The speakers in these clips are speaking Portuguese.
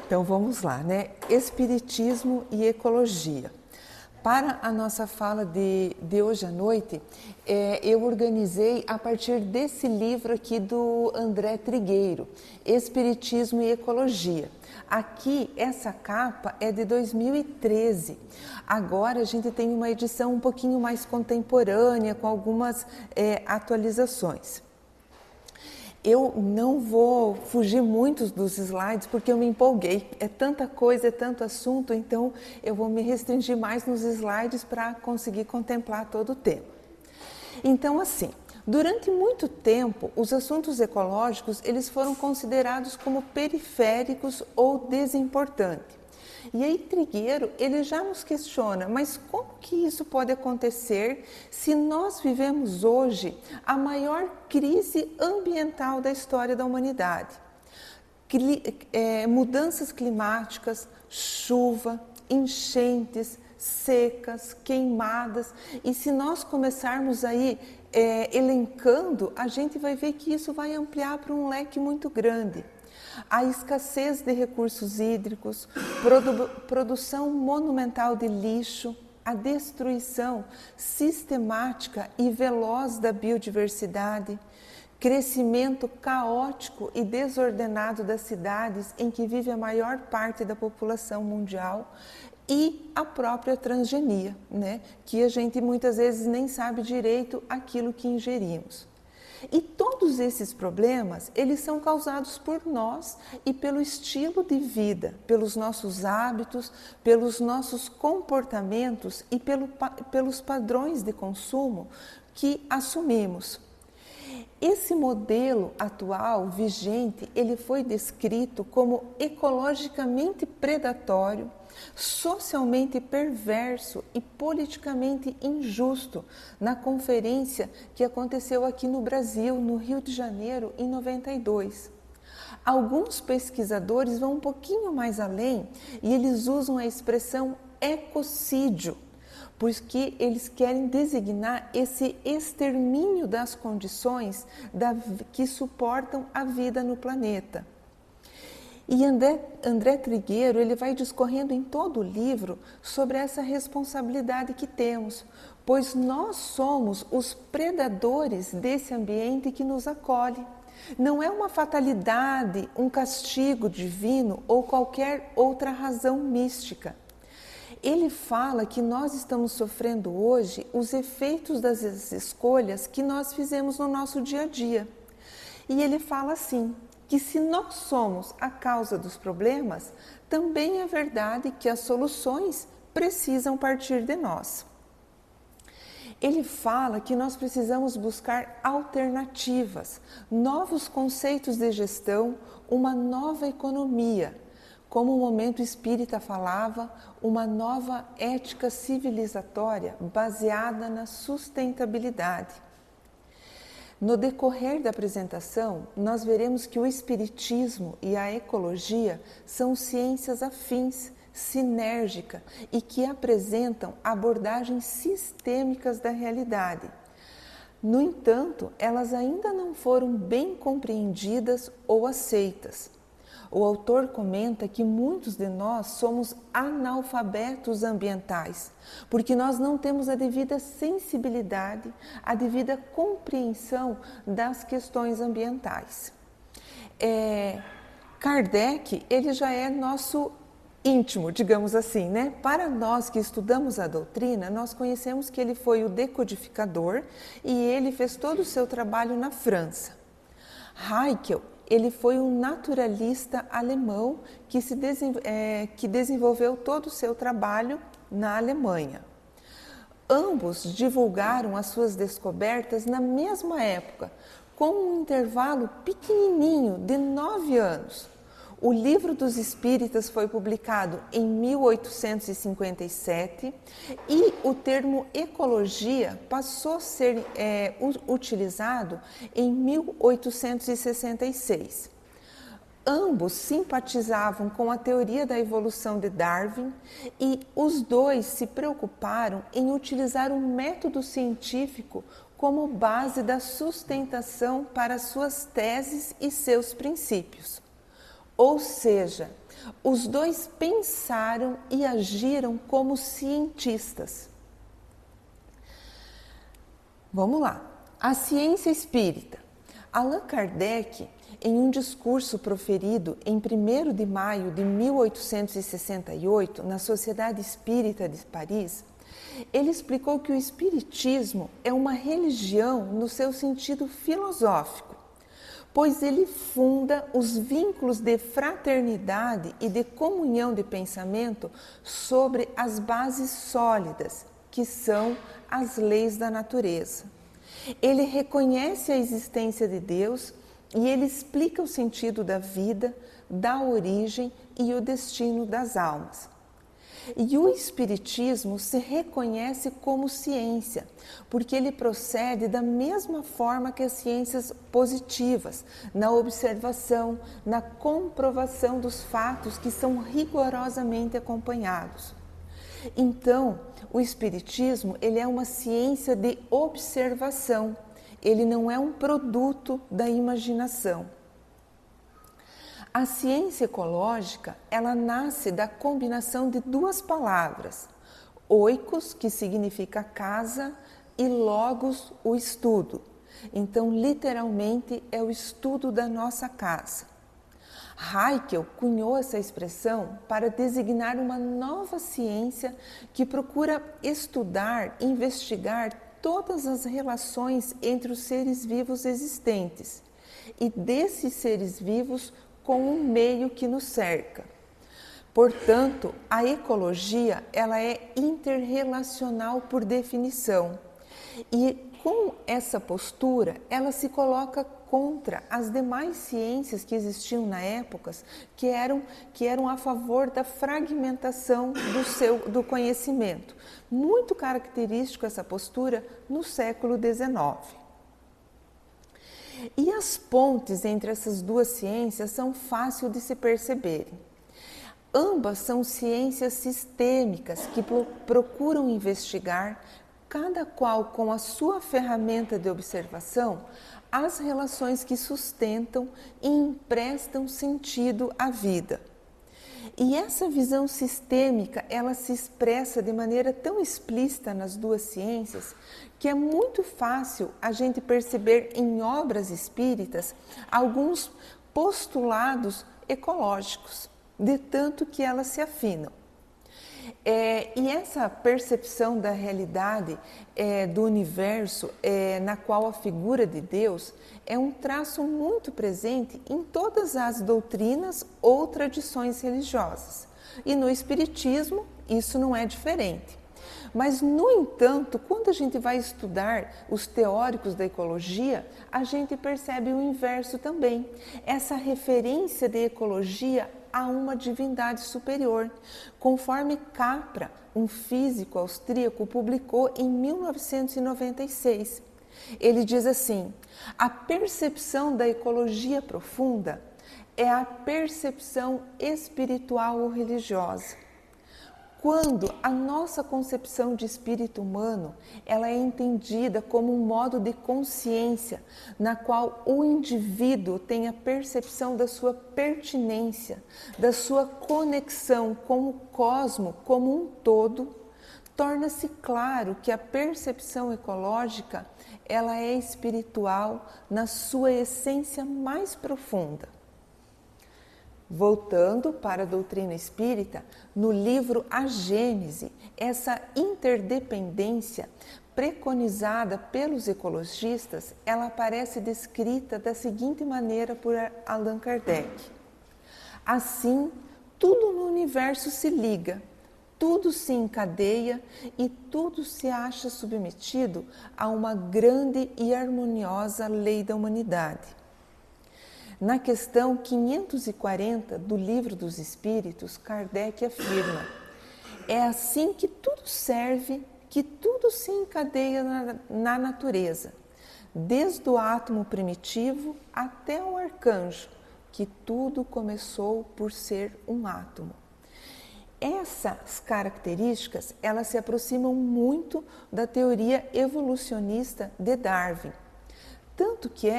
Então vamos lá, né? Espiritismo e ecologia. Para a nossa fala de hoje à noite, eu organizei a partir desse livro aqui do André Trigueiro, Espiritismo e Ecologia. Aqui, essa capa é de 2013. Agora a gente tem uma edição um pouquinho mais contemporânea, com algumas atualizações. Eu não vou fugir muito dos slides porque eu me empolguei. É tanta coisa, é tanto assunto, então eu vou me restringir mais nos slides para conseguir contemplar todo o tema. Então, assim, durante muito tempo, os assuntos ecológicos eles foram considerados como periféricos ou desimportantes. E aí Trigueiro, ele já nos questiona, mas como que isso pode acontecer se nós vivemos hoje a maior crise ambiental da história da humanidade? Mudanças climáticas, chuva, enchentes, secas, queimadas, e se nós começarmos aí elencando, a gente vai ver que isso vai ampliar para um leque muito grande. A escassez de recursos hídricos, produção monumental de lixo, a destruição sistemática e veloz da biodiversidade, crescimento caótico e desordenado das cidades em que vive a maior parte da população mundial e a própria transgenia, né? Que a gente muitas vezes nem sabe direito aquilo que ingerimos. E todos esses problemas, eles são causados por nós e pelo estilo de vida, pelos nossos hábitos, pelos nossos comportamentos e pelos padrões de consumo que assumimos. Esse modelo atual, vigente, ele foi descrito como ecologicamente predatório, socialmente perverso e politicamente injusto na conferência que aconteceu aqui no Brasil, no Rio de Janeiro, em 92. Alguns pesquisadores vão um pouquinho mais além e eles usam a expressão ecocídio, porque eles querem designar esse extermínio das condições que suportam a vida no planeta. E André Trigueiro, ele vai discorrendo em todo o livro sobre essa responsabilidade que temos, pois nós somos os predadores desse ambiente que nos acolhe. Não é uma fatalidade, um castigo divino ou qualquer outra razão mística. Ele fala que nós estamos sofrendo hoje os efeitos das escolhas que nós fizemos no nosso dia a dia. E ele fala assim, que se nós somos a causa dos problemas, também é verdade que as soluções precisam partir de nós. Ele fala que nós precisamos buscar alternativas, novos conceitos de gestão, uma nova economia. Como o Momento Espírita falava, uma nova ética civilizatória baseada na sustentabilidade. No decorrer da apresentação, nós veremos que o Espiritismo e a ecologia são ciências afins, sinérgicas e que apresentam abordagens sistêmicas da realidade. No entanto, elas ainda não foram bem compreendidas ou aceitas. O autor comenta que muitos de nós somos analfabetos ambientais, porque nós não temos a devida sensibilidade, a devida compreensão das questões ambientais. Kardec, ele já é nosso íntimo, digamos assim, né? Para nós que estudamos a doutrina, nós conhecemos que ele foi o decodificador e ele fez todo o seu trabalho na França. Haeckel, ele foi um naturalista alemão que desenvolveu todo o seu trabalho na Alemanha. Ambos divulgaram as suas descobertas na mesma época, com um intervalo pequenininho de 9 anos. O Livro dos Espíritas foi publicado em 1857 e o termo ecologia passou a ser utilizado em 1866. Ambos simpatizavam com a teoria da evolução de Darwin e os dois se preocuparam em utilizar o método científico como base da sustentação para suas teses e seus princípios. Ou seja, Os dois pensaram e agiram como cientistas. Vamos lá. A ciência espírita. Allan Kardec, em um discurso proferido em 1º de maio de 1868, na Sociedade Espírita de Paris, ele explicou que o espiritismo é uma religião no seu sentido filosófico, pois ele funda os vínculos de fraternidade e de comunhão de pensamento sobre as bases sólidas, que são as leis da natureza. Ele reconhece a existência de Deus e ele explica o sentido da vida, da origem e o destino das almas. E o Espiritismo se reconhece como ciência, porque ele procede da mesma forma que as ciências positivas, na observação, na comprovação dos fatos que são rigorosamente acompanhados. Então, o Espiritismo ele é uma ciência de observação, ele não é um produto da imaginação. A ciência ecológica, ela nasce da combinação de duas palavras, oikos, que significa casa, e logos, o estudo. Então, literalmente, é o estudo da nossa casa. Haeckel cunhou essa expressão para designar uma nova ciência que procura estudar, investigar todas as relações entre os seres vivos existentes e desses seres vivos com o meio que nos cerca. Portanto, a ecologia ela é interrelacional por definição e com essa postura ela se coloca contra as demais ciências que existiam na época que eram a favor da fragmentação do conhecimento. Muito característico essa postura no século XIX. E as pontes entre essas duas ciências são fáceis de se perceberem. Ambas são ciências sistêmicas que procuram investigar, cada qual com a sua ferramenta de observação, as relações que sustentam e emprestam sentido à vida. E essa visão sistêmica, ela se expressa de maneira tão explícita nas duas ciências que é muito fácil a gente perceber em obras espíritas alguns postulados ecológicos, de tanto que elas se afinam. E essa percepção da realidade do universo, na qual a figura de Deus é um traço muito presente em todas as doutrinas ou tradições religiosas. E no Espiritismo isso não é diferente. Mas, no entanto, quando a gente vai estudar os teóricos da ecologia, a gente percebe o inverso também. Essa referência de ecologia a uma divindade superior, conforme Capra, um físico austríaco, publicou em 1996. Ele diz assim: a percepção da ecologia profunda é a percepção espiritual ou religiosa. Quando a nossa concepção de espírito humano ela é entendida como um modo de consciência na qual o indivíduo tem a percepção da sua pertinência, da sua conexão com o cosmo como um todo, torna-se claro que a percepção ecológica ela é espiritual na sua essência mais profunda. Voltando para a doutrina espírita, no livro A Gênese, essa interdependência preconizada pelos ecologistas, ela aparece descrita da seguinte maneira por Allan Kardec. Assim, tudo no universo se liga, tudo se encadeia e tudo se acha submetido a uma grande e harmoniosa lei da humanidade. Na questão 540 do Livro dos Espíritos, Kardec afirma: é assim que tudo serve, que tudo se encadeia na natureza, desde o átomo primitivo até o arcanjo, que tudo começou por ser um átomo. Essas características, elas se aproximam muito da teoria evolucionista de Darwin. Tanto que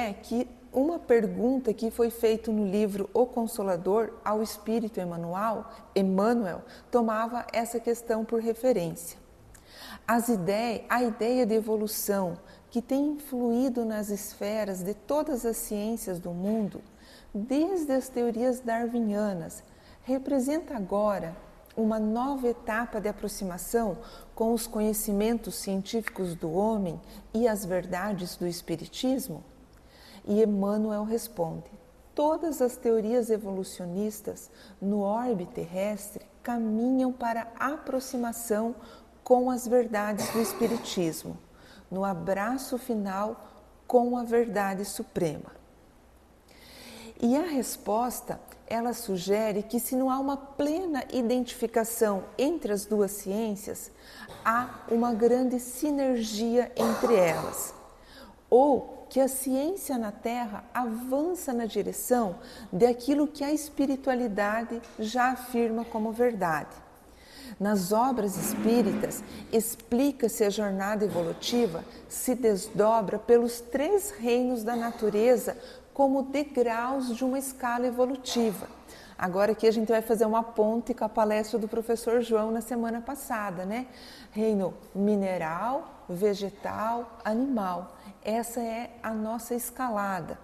uma pergunta que foi feita no livro O Consolador ao Espírito Emmanuel tomava essa questão por referência. A ideia de evolução que tem influído nas esferas de todas as ciências do mundo, desde as teorias darwinianas, representa agora uma nova etapa de aproximação com os conhecimentos científicos do homem e as verdades do Espiritismo? E Emmanuel responde: todas as teorias evolucionistas no orbe terrestre caminham para a aproximação com as verdades do Espiritismo, no abraço final com a verdade suprema. E a resposta, ela sugere que se não há uma plena identificação entre as duas ciências, há uma grande sinergia entre elas, ou que a ciência na Terra avança na direção daquilo que a espiritualidade já afirma como verdade. Nas obras espíritas, explica-se a jornada evolutiva se desdobra pelos 3 reinos da natureza como degraus de uma escala evolutiva. Agora aqui a gente vai fazer uma ponte com a palestra do professor João na semana passada, né? Reino mineral, vegetal, animal. Essa é a nossa escalada.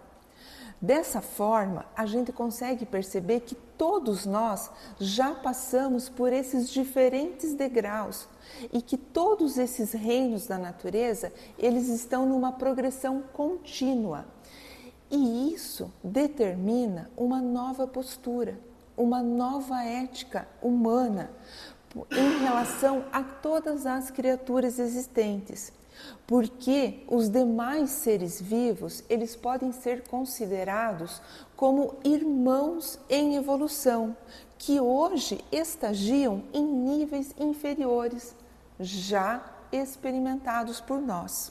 Dessa forma, a gente consegue perceber que todos nós já passamos por esses diferentes degraus e que todos esses reinos da natureza, eles estão numa progressão contínua. E isso determina uma nova postura, uma nova ética humana em relação a todas as criaturas existentes. Porque os demais seres vivos, eles podem ser considerados como irmãos em evolução, que hoje estagiam em níveis inferiores, já experimentados por nós.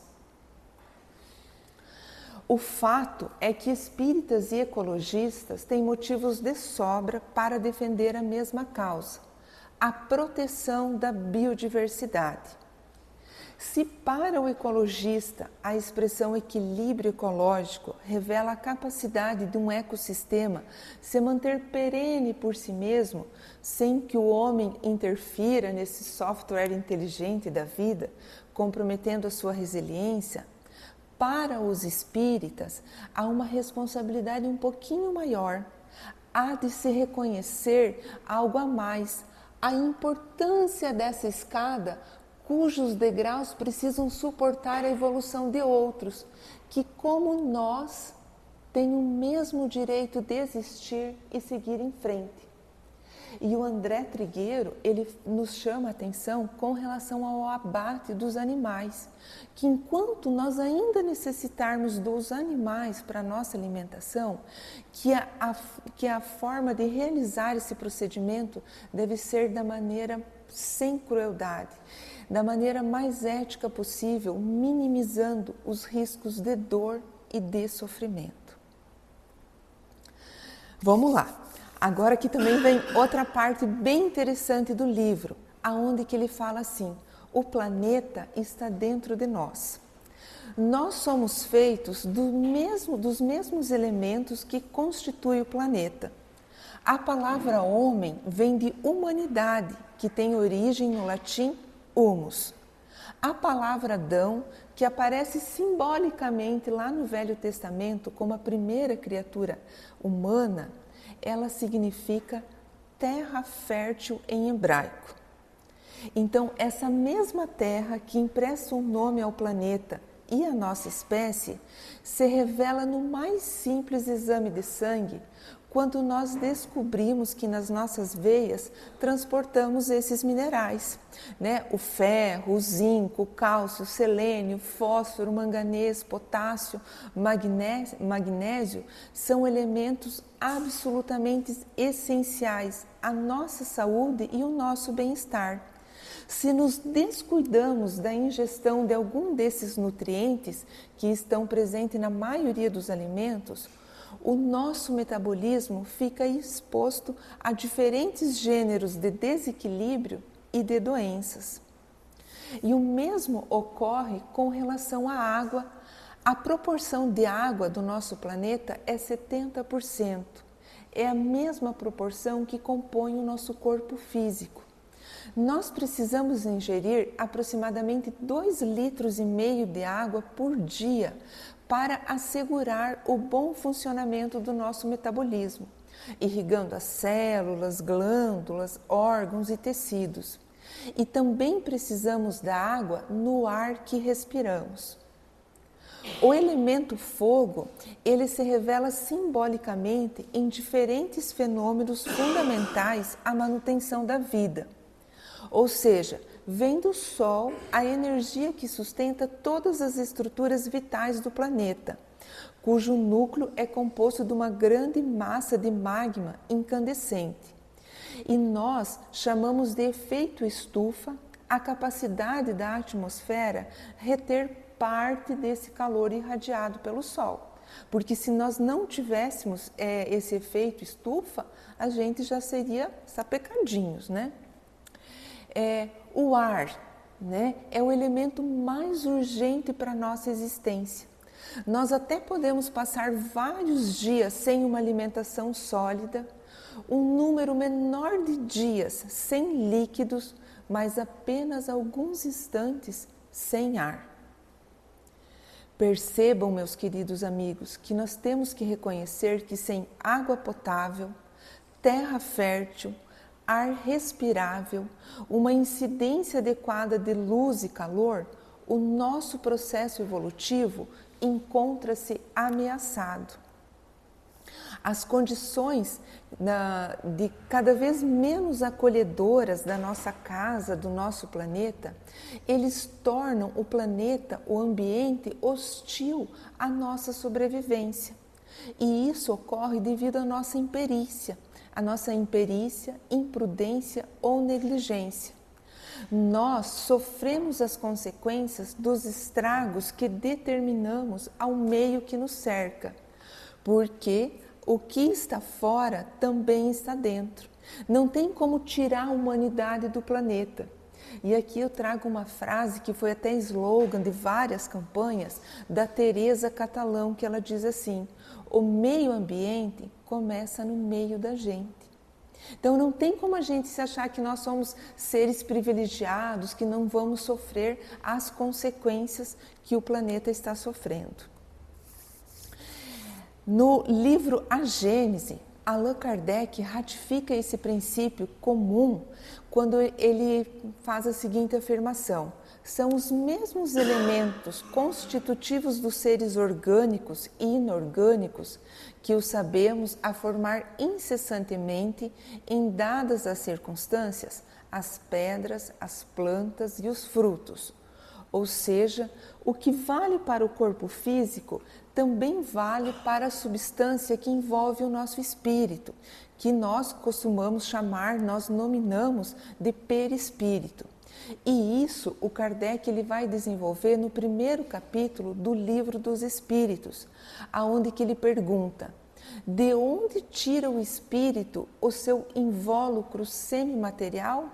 O fato é que espíritas e ecologistas têm motivos de sobra para defender a mesma causa, a proteção da biodiversidade. Se para o ecologista a expressão equilíbrio ecológico revela a capacidade de um ecossistema se manter perene por si mesmo, sem que o homem interfira nesse software inteligente da vida, comprometendo a sua resiliência, para os espíritas há uma responsabilidade um pouquinho maior. Há de se reconhecer algo a mais, a importância dessa escada cujos degraus precisam suportar a evolução de outros, que como nós têm o mesmo direito de existir e seguir em frente. E o André Trigueiro, ele nos chama a atenção com relação ao abate dos animais, que enquanto nós ainda necessitarmos dos animais para a nossa alimentação, que a forma de realizar esse procedimento deve ser da maneira sem crueldade, da maneira mais ética possível, minimizando os riscos de dor e de sofrimento. Vamos lá. Agora aqui também vem outra parte bem interessante do livro, aonde que ele fala assim: o planeta está dentro de nós. Nós somos feitos dos mesmos elementos que constituem o planeta. A palavra homem vem de humanidade, que tem origem no latim humus. A palavra Adão, que aparece simbolicamente lá no Velho Testamento como a primeira criatura humana, ela significa terra fértil em hebraico. Então, essa mesma terra que empresta um nome ao planeta e à nossa espécie, se revela no mais simples exame de sangue, quando nós descobrimos que nas nossas veias transportamos esses minerais, né? O ferro, o zinco, o cálcio, o selênio, fósforo, manganês, potássio, magnésio são elementos absolutamente essenciais à nossa saúde e ao nosso bem-estar. Se nos descuidamos da ingestão de algum desses nutrientes que estão presentes na maioria dos alimentos, o nosso metabolismo fica exposto a diferentes gêneros de desequilíbrio e de doenças. E o mesmo ocorre com relação à água, A proporção de água do nosso planeta é 70%. É a mesma proporção que compõe o nosso corpo físico. Nós precisamos ingerir aproximadamente 2,5 litros de água por dia para assegurar o bom funcionamento do nosso metabolismo, irrigando as células, glândulas, órgãos e tecidos. E também precisamos da água no ar que respiramos. O elemento fogo, ele se revela simbolicamente em diferentes fenômenos fundamentais à manutenção da vida. Ou seja, vem do Sol a energia que sustenta todas as estruturas vitais do planeta, cujo núcleo é composto de uma grande massa de magma incandescente. E nós chamamos de efeito estufa a capacidade da atmosfera reter parte desse calor irradiado pelo Sol. Porque se nós não tivéssemos esse efeito estufa, a gente já seria sapecadinhos, né? O ar, né, é o elemento mais urgente para a nossa existência. Nós até podemos passar vários dias sem uma alimentação sólida, um número menor de dias sem líquidos, mas apenas alguns instantes sem ar. Percebam, meus queridos amigos, que nós temos que reconhecer que sem água potável, terra fértil, ar respirável, uma incidência adequada de luz e calor, o nosso processo evolutivo encontra-se ameaçado. As condições de cada vez menos acolhedoras da nossa casa, do nosso planeta, eles tornam o planeta, o ambiente hostil à nossa sobrevivência. E isso ocorre devido à nossa imperícia, imprudência ou negligência. Nós sofremos as consequências dos estragos que determinamos ao meio que nos cerca, porque o que está fora também está dentro. Não tem como tirar a humanidade do planeta. E aqui eu trago uma frase que foi até slogan de várias campanhas da Teresa Catalão, que ela diz assim: o meio ambiente começa no meio da gente. Então não tem como a gente se achar que nós somos seres privilegiados, que não vamos sofrer as consequências que o planeta está sofrendo. No livro A Gênese, Allan Kardec ratifica esse princípio comum quando ele faz a seguinte afirmação: são os mesmos elementos constitutivos dos seres orgânicos e inorgânicos que o sabemos a formar incessantemente em dadas as circunstâncias, as pedras, as plantas e os frutos. Ou seja, o que vale para o corpo físico também vale para a substância que envolve o nosso espírito, que nós costumamos chamar, nós nominamos de perispírito. E isso o Kardec ele vai desenvolver no primeiro capítulo do Livro dos Espíritos, aonde que ele pergunta: de onde tira o espírito o seu invólucro semimaterial?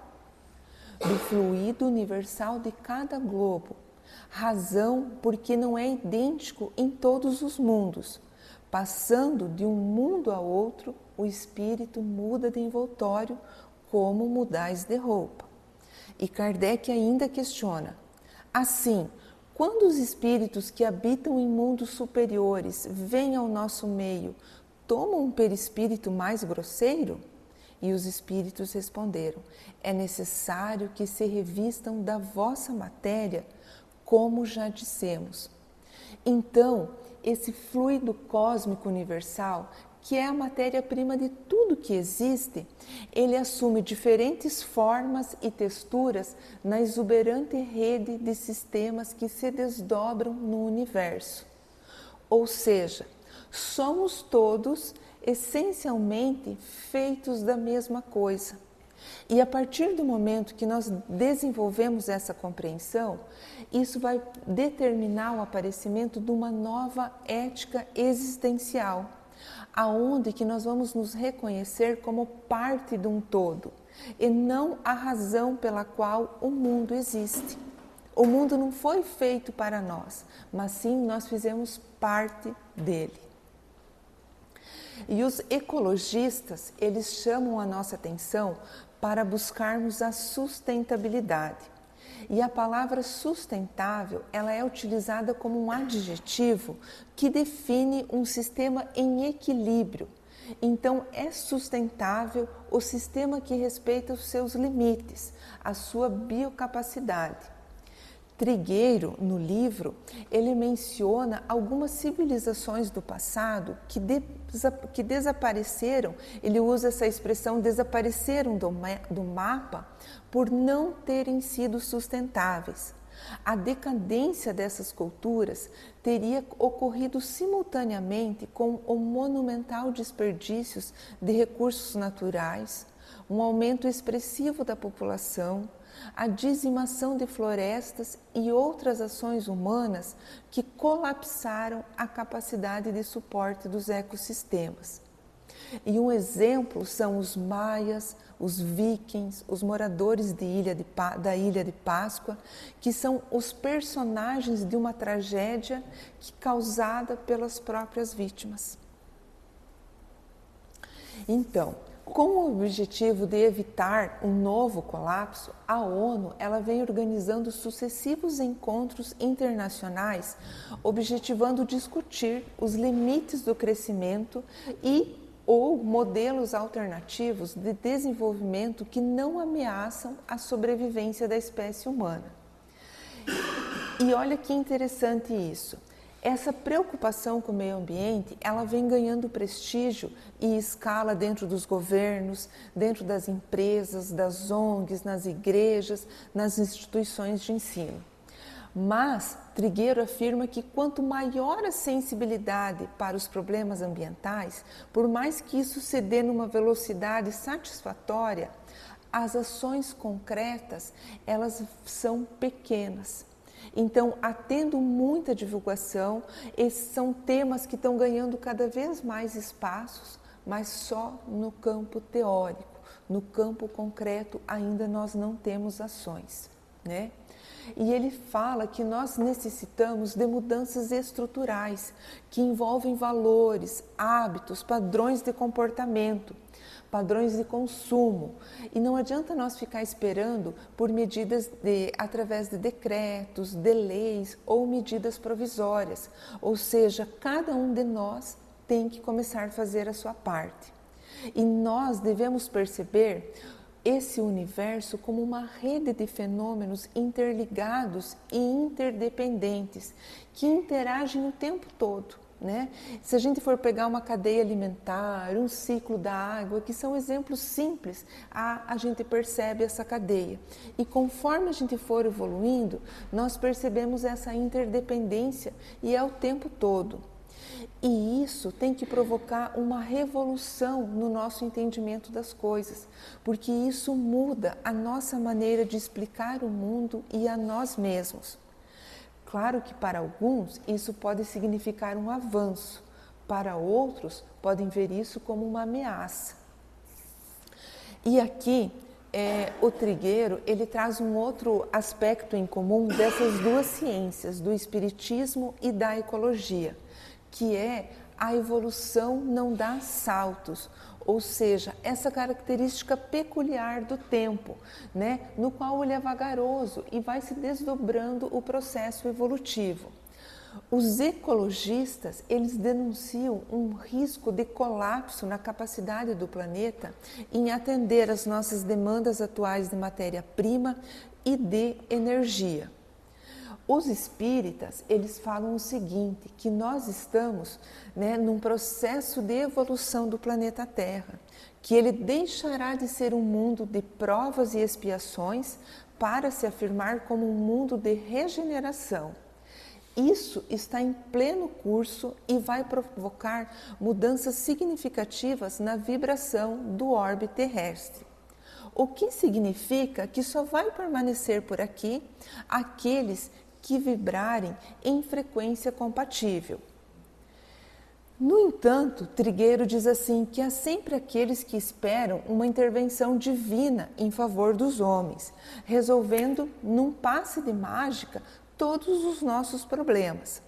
Do fluido universal de cada globo, razão porque não é idêntico em todos os mundos. Passando de um mundo a outro, o espírito muda de envoltório como mudais de roupa. E Kardec ainda questiona: assim, quando os espíritos que habitam em mundos superiores vêm ao nosso meio, tomam um perispírito mais grosseiro? E os espíritos responderam: é necessário que se revistam da vossa matéria, como já dissemos. Então, esse fluido cósmico universal, que é a matéria-prima de tudo que existe, ele assume diferentes formas e texturas na exuberante rede de sistemas que se desdobram no universo. Ou seja, somos todos essencialmente feitos da mesma coisa. E a partir do momento que nós desenvolvemos essa compreensão, isso vai determinar o aparecimento de uma nova ética existencial, aonde que nós vamos nos reconhecer como parte de um todo e não a razão pela qual o mundo existe. O mundo não foi feito para nós, mas sim nós fizemos parte dele. E os ecologistas, eles chamam a nossa atenção para buscarmos a sustentabilidade. E a palavra sustentável, ela é utilizada como um adjetivo que define um sistema em equilíbrio. Então, é sustentável o sistema que respeita os seus limites, a sua biocapacidade. Trigueiro, no livro, ele menciona algumas civilizações do passado que desapareceram, ele usa essa expressão, desapareceram do mapa por não terem sido sustentáveis. A decadência dessas culturas teria ocorrido simultaneamente com o monumental desperdício de recursos naturais, um aumento expressivo da população, a dizimação de florestas e outras ações humanas que colapsaram a capacidade de suporte dos ecossistemas. E um exemplo são os maias, os vikings, os moradores da Ilha de Páscoa, que são os personagens de uma tragédia causada pelas próprias vítimas. Então, com o objetivo de evitar um novo colapso, a ONU ela vem organizando sucessivos encontros internacionais, objetivando discutir os limites do crescimento ou modelos alternativos de desenvolvimento que não ameaçam a sobrevivência da espécie humana. E olha que interessante isso. Essa preocupação com o meio ambiente, ela vem ganhando prestígio e escala dentro dos governos, dentro das empresas, das ONGs, nas igrejas, nas instituições de ensino. Mas Trigueiro afirma que quanto maior a sensibilidade para os problemas ambientais, por mais que isso se dê numa velocidade satisfatória, as ações concretas, elas são pequenas. Então, tendo muita divulgação, esses são temas que estão ganhando cada vez mais espaços, mas só no campo teórico. No campo concreto, ainda nós não temos ações, né? E ele fala que nós necessitamos de mudanças estruturais, que envolvem valores, hábitos, padrões de comportamento, padrões de consumo. E não adianta nós ficar esperando por medidas através de decretos, de leis ou medidas provisórias. Ou seja, cada um de nós tem que começar a fazer a sua parte. E nós devemos perceber esse universo como uma rede de fenômenos interligados e interdependentes que interagem o tempo todo, né? Se a gente for pegar uma cadeia alimentar, um ciclo da água, que são exemplos simples, a gente percebe essa cadeia. E conforme a gente for evoluindo, nós percebemos essa interdependência e é o tempo todo. E isso tem que provocar uma revolução no nosso entendimento das coisas, porque isso muda a nossa maneira de explicar o mundo e a nós mesmos. Claro que para alguns isso pode significar um avanço, para outros podem ver isso como uma ameaça. E aqui o Trigueiro ele traz um outro aspecto em comum dessas duas ciências, do espiritismo e da ecologia, que é a evolução não dá saltos, ou seja, essa característica peculiar do tempo, né, no qual ele é vagaroso e vai se desdobrando o processo evolutivo. Os ecologistas, eles denunciam um risco de colapso na capacidade do planeta em atender às nossas demandas atuais de matéria-prima e de energia. Os espíritas, eles falam o seguinte, que nós estamos, né, num processo de evolução do planeta Terra, que ele deixará de ser um mundo de provas e expiações para se afirmar como um mundo de regeneração. Isso está em pleno curso e vai provocar mudanças significativas na vibração do orbe terrestre. O que significa que só vai permanecer por aqui aqueles que vibrarem em frequência compatível. No entanto, Trigueiro diz assim que há sempre aqueles que esperam uma intervenção divina em favor dos homens, resolvendo num passe de mágica todos os nossos problemas.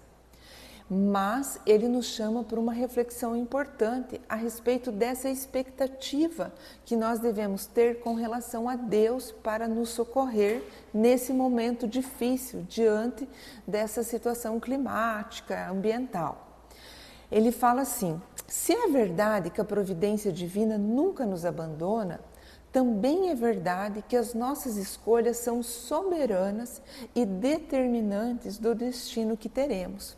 Mas ele nos chama para uma reflexão importante a respeito dessa expectativa que nós devemos ter com relação a Deus para nos socorrer nesse momento difícil diante dessa situação climática, ambiental. Ele fala assim: se é verdade que a providência divina nunca nos abandona, também é verdade que as nossas escolhas são soberanas e determinantes do destino que teremos.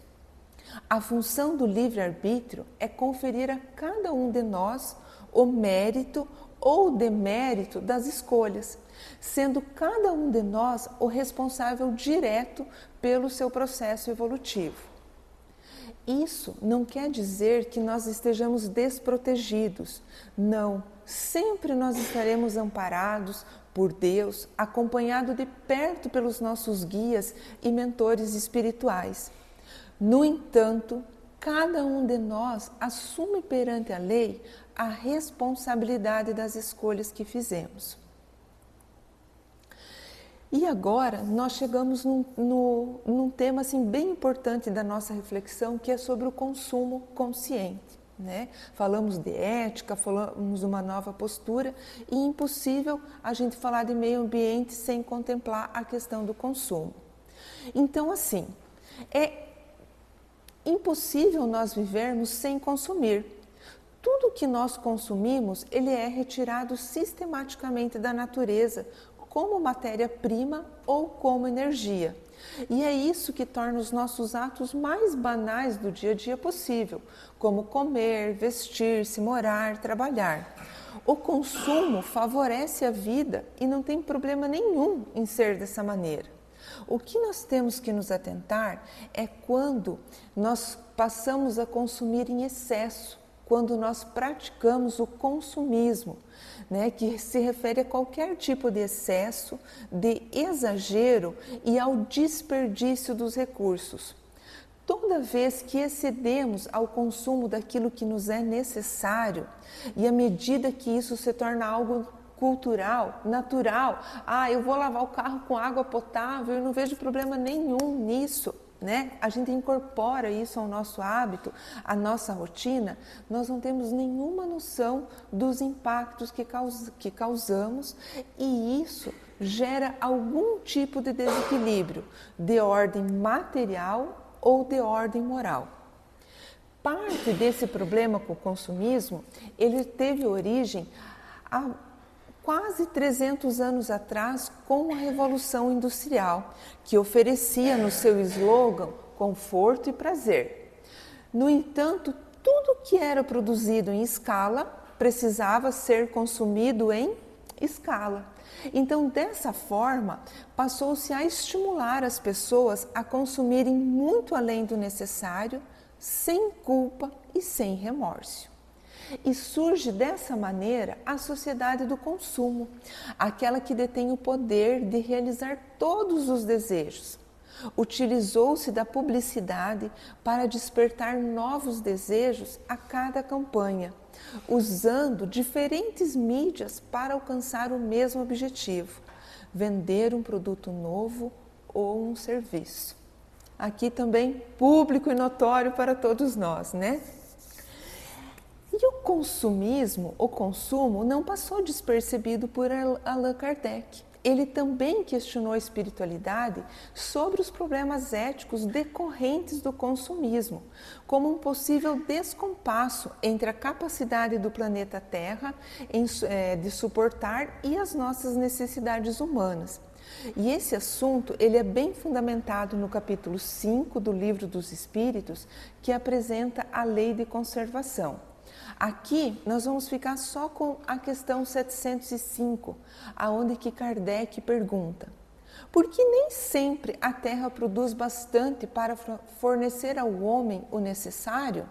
A função do livre-arbítrio é conferir a cada um de nós o mérito ou demérito das escolhas, sendo cada um de nós o responsável direto pelo seu processo evolutivo. Isso não quer dizer que nós estejamos desprotegidos. Não, sempre nós estaremos amparados por Deus, acompanhado de perto pelos nossos guias e mentores espirituais. No entanto, cada um de nós assume perante a lei a responsabilidade das escolhas que fizemos. E agora nós chegamos num tema assim, bem importante da nossa reflexão, que é sobre o consumo consciente. Né? Falamos de ética, falamos de uma nova postura, e é impossível a gente falar de meio ambiente sem contemplar a questão do consumo. Então, assim, é impossível nós vivermos sem consumir. Tudo que nós consumimos, ele é retirado sistematicamente da natureza, como matéria-prima ou como energia. E é isso que torna os nossos atos mais banais do dia a dia possível, como comer, vestir-se, morar, trabalhar. O consumo favorece a vida e não tem problema nenhum em ser dessa maneira. O que nós temos que nos atentar é quando nós passamos a consumir em excesso, quando nós praticamos o consumismo, né, que se refere a qualquer tipo de excesso, de exagero e ao desperdício dos recursos. Toda vez que excedemos ao consumo daquilo que nos é necessário, e à medida que isso se torna algo cultural, natural, eu vou lavar o carro com água potável e não vejo problema nenhum nisso, né? A gente incorpora isso ao nosso hábito, à nossa rotina, nós não temos nenhuma noção dos impactos que causamos, e isso gera algum tipo de desequilíbrio de ordem material ou de ordem moral. Parte desse problema com o consumismo, ele teve origem há quase 300 anos atrás, com a Revolução Industrial, que oferecia no seu slogan conforto e prazer. No entanto, tudo que era produzido em escala precisava ser consumido em escala. Então, dessa forma, passou-se a estimular as pessoas a consumirem muito além do necessário, sem culpa e sem remorso. E surge dessa maneira a sociedade do consumo, aquela que detém o poder de realizar todos os desejos. Utilizou-se da publicidade para despertar novos desejos a cada campanha, usando diferentes mídias para alcançar o mesmo objetivo: vender um produto novo ou um serviço. Aqui também público e notório para todos nós, né? E o consumismo, o consumo, não passou despercebido por Allan Kardec. Ele também questionou a espiritualidade sobre os problemas éticos decorrentes do consumismo, como um possível descompasso entre a capacidade do planeta Terra de suportar e as nossas necessidades humanas. E esse assunto ele é bem fundamentado no capítulo 5 do Livro dos Espíritos, que apresenta a lei de conservação. Aqui nós vamos ficar só com a questão 705, aonde que Kardec pergunta: por que nem sempre a terra produz bastante para fornecer ao homem o necessário?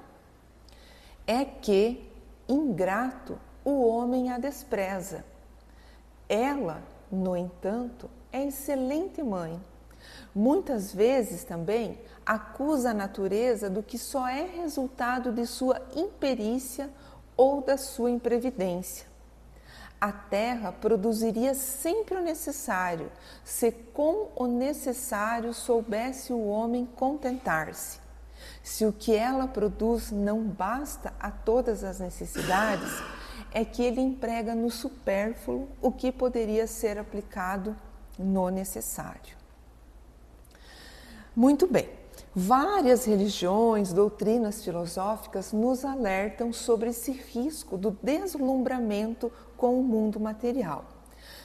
É que, ingrato, o homem a despreza. Ela, no entanto, é excelente mãe. Muitas vezes também acusa a natureza do que só é resultado de sua imperícia ou da sua imprevidência. A terra produziria sempre o necessário, se com o necessário soubesse o homem contentar-se. Se o que ela produz não basta a todas as necessidades, é que ele emprega no supérfluo o que poderia ser aplicado no necessário. Muito bem, várias religiões, doutrinas filosóficas nos alertam sobre esse risco do deslumbramento com o mundo material.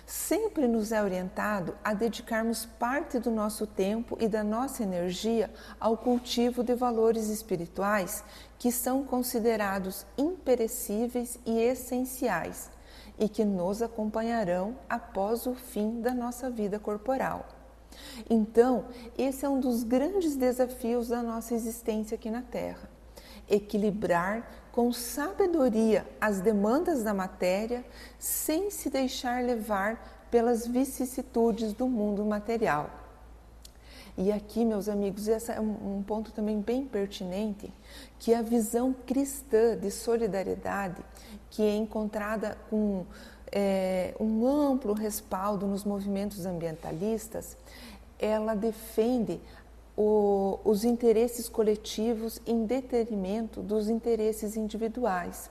Sempre nos é orientado a dedicarmos parte do nosso tempo e da nossa energia ao cultivo de valores espirituais que são considerados imperecíveis e essenciais e que nos acompanharão após o fim da nossa vida corporal. Então, esse é um dos grandes desafios da nossa existência aqui na Terra. Equilibrar com sabedoria as demandas da matéria sem se deixar levar pelas vicissitudes do mundo material. E aqui, meus amigos, esse é um ponto também bem pertinente, que a visão cristã de solidariedade, que é encontrada com um amplo respaldo nos movimentos ambientalistas, ela defende os interesses coletivos em detrimento dos interesses individuais.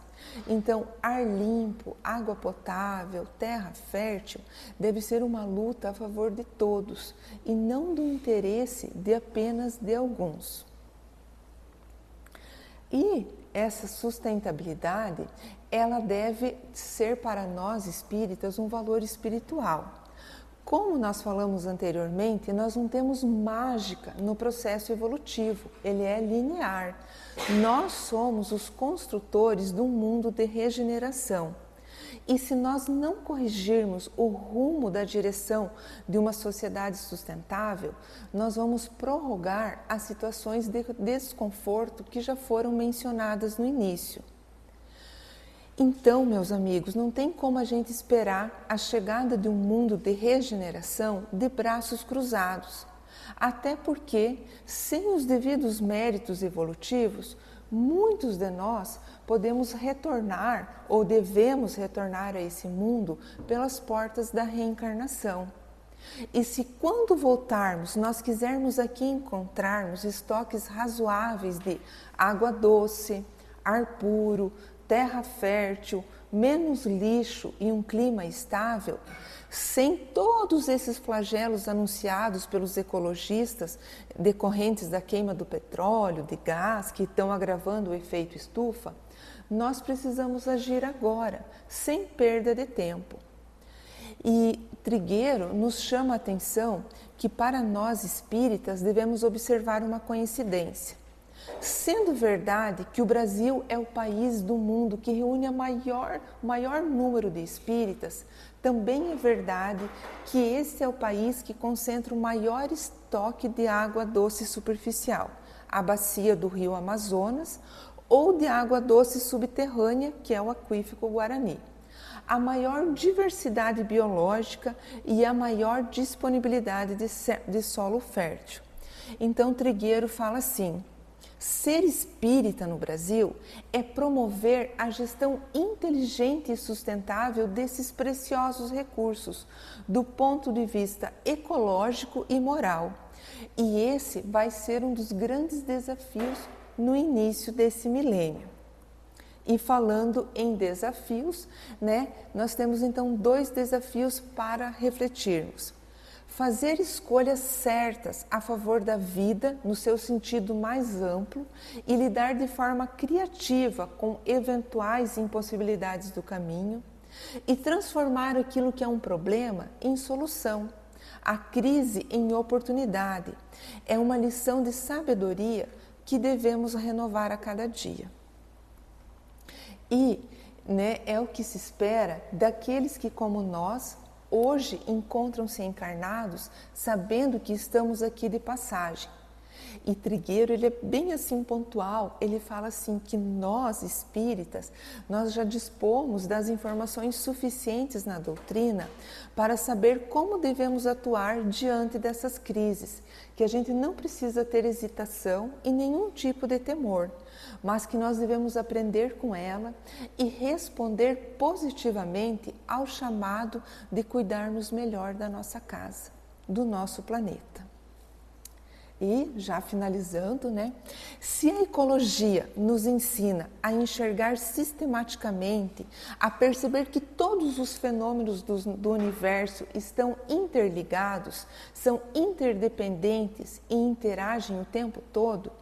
Então, ar limpo, água potável, terra fértil deve ser uma luta a favor de todos e não do interesse de apenas de alguns. E essa sustentabilidade, ela deve ser para nós espíritas um valor espiritual. Como nós falamos anteriormente, nós não temos mágica no processo evolutivo, ele é linear. Nós somos os construtores de um mundo de regeneração. E se nós não corrigirmos o rumo da direção de uma sociedade sustentável, nós vamos prorrogar as situações de desconforto que já foram mencionadas no início. Então, meus amigos, não tem como a gente esperar a chegada de um mundo de regeneração de braços cruzados. Até porque, sem os devidos méritos evolutivos, muitos de nós podemos retornar ou devemos retornar a esse mundo pelas portas da reencarnação. E se quando voltarmos nós quisermos aqui encontrarmos estoques razoáveis de água doce, ar puro, terra fértil, menos lixo e um clima estável, sem todos esses flagelos anunciados pelos ecologistas decorrentes da queima do petróleo, de gás, que estão agravando o efeito estufa, nós precisamos agir agora, sem perda de tempo. E Trigueiro nos chama a atenção que para nós espíritas devemos observar uma coincidência. Sendo verdade que o Brasil é o país do mundo que reúne o maior número de espíritas, também é verdade que esse é o país que concentra o maior estoque de água doce superficial, a bacia do rio Amazonas, ou de água doce subterrânea, que é o aquífero Guarani. A maior diversidade biológica e a maior disponibilidade de solo fértil. Então, Trigueiro fala assim: ser espírita no Brasil é promover a gestão inteligente e sustentável desses preciosos recursos, do ponto de vista ecológico e moral. E esse vai ser um dos grandes desafios no início desse milênio. E falando em desafios, nós temos então 2 desafios para refletirmos. Fazer escolhas certas a favor da vida no seu sentido mais amplo e lidar de forma criativa com eventuais impossibilidades do caminho e transformar aquilo que é um problema em solução, a crise em oportunidade. É uma lição de sabedoria que devemos renovar a cada dia. E é o que se espera daqueles que, como nós, hoje encontram-se encarnados sabendo que estamos aqui de passagem. E Trigueiro, ele é bem assim pontual, ele fala assim que nós espíritas, nós já dispomos das informações suficientes na doutrina para saber como devemos atuar diante dessas crises, que a gente não precisa ter hesitação e nenhum tipo de temor, mas que nós devemos aprender com ela e responder positivamente ao chamado de cuidarmos melhor da nossa casa, do nosso planeta. E, já finalizando, né? Se a ecologia nos ensina a enxergar sistematicamente, a perceber que todos os fenômenos do universo estão interligados, são interdependentes e interagem o tempo todo,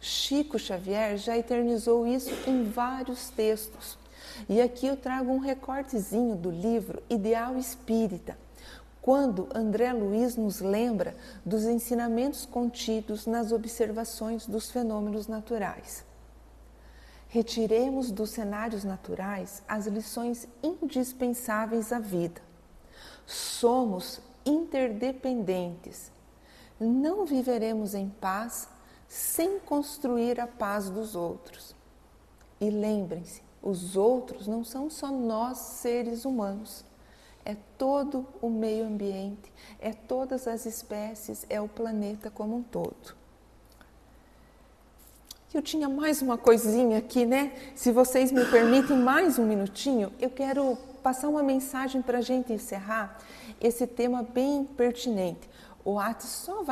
Chico Xavier já eternizou isso em vários textos. E aqui eu trago um recortezinho do livro Ideal Espírita, quando André Luiz nos lembra dos ensinamentos contidos nas observações dos fenômenos naturais. Retiremos dos cenários naturais as lições indispensáveis à vida. Somos interdependentes. Não viveremos em paz sem construir a paz dos outros. E lembrem-se, os outros não são só nós, seres humanos. É todo o meio ambiente, é todas as espécies, é o planeta como um todo. Eu tinha mais uma coisinha aqui, né? Se vocês me permitem mais um minutinho, eu quero passar uma mensagem para a gente encerrar esse tema bem pertinente. O Atos só vai